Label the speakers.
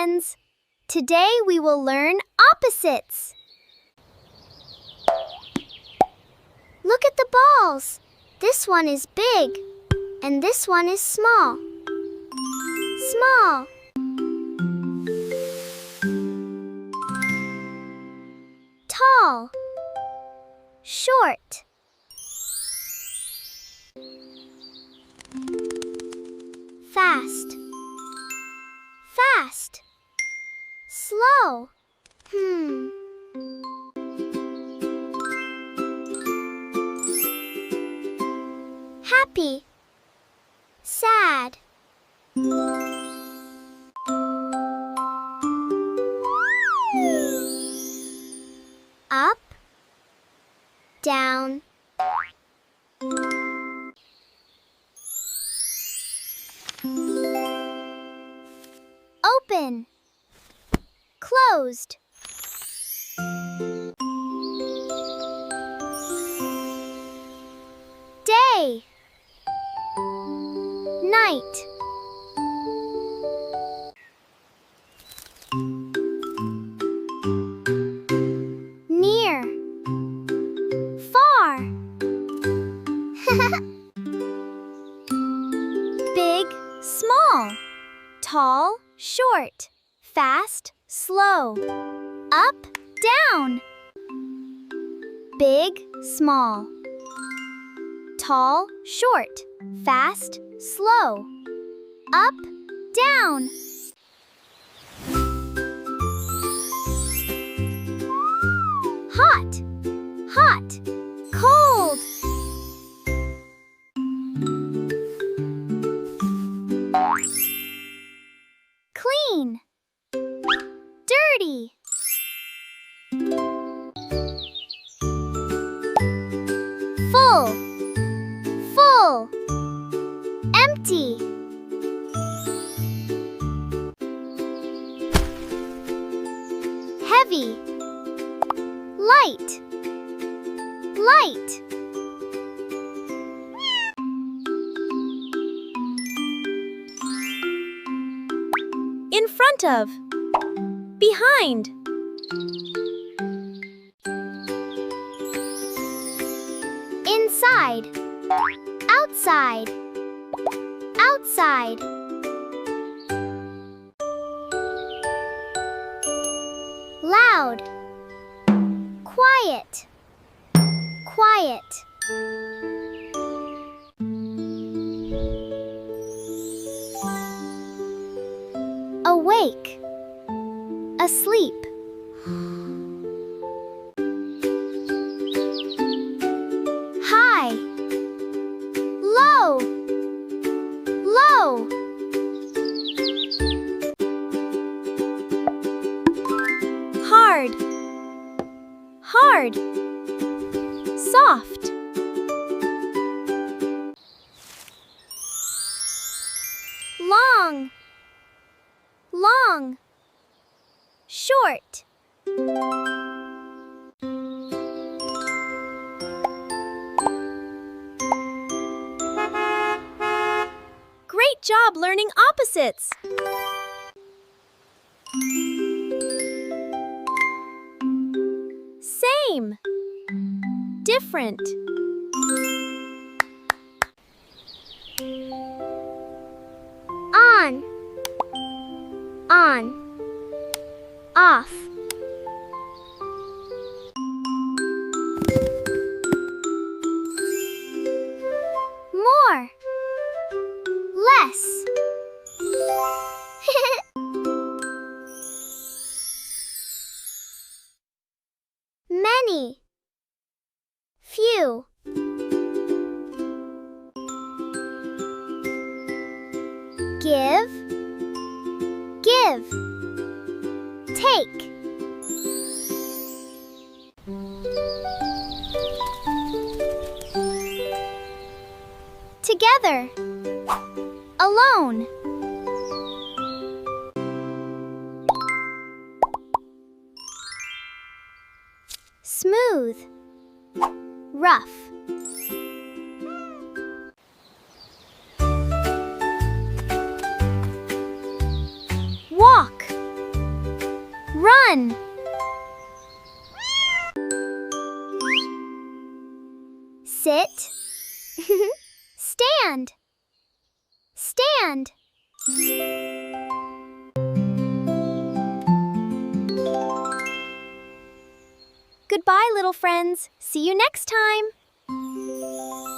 Speaker 1: friends! Today we will learn opposites. Look at the balls. This one is big, and this one is small. Small. Tall. Short. Fast. Fast. Slow. Happy. Sad. Up. Down. Open. Closed. Day. Night. Near. Far. Big, small. Tall, short. Fast, slow. Up, down. Big, small. Tall, short. Fast, slow. Up, down. Hot, hot. Cold. Clean. Dirty. Full. Full. Empty. Heavy. Light. Light. In front of. Behind. Inside. Outside. Outside. Loud. Quiet. Quiet. Awake. Asleep. High. Low. Low. Hard. Hard. Soft. Long. Long. Short. Great job learning opposites! Same. Different. On. On. Off. More. Less. Many. Few. Give. Give. Take. Together. Alone. Smooth. Rough. Walk. Run! Sit. Stand. Stand. Goodbye, little friends. See you next time.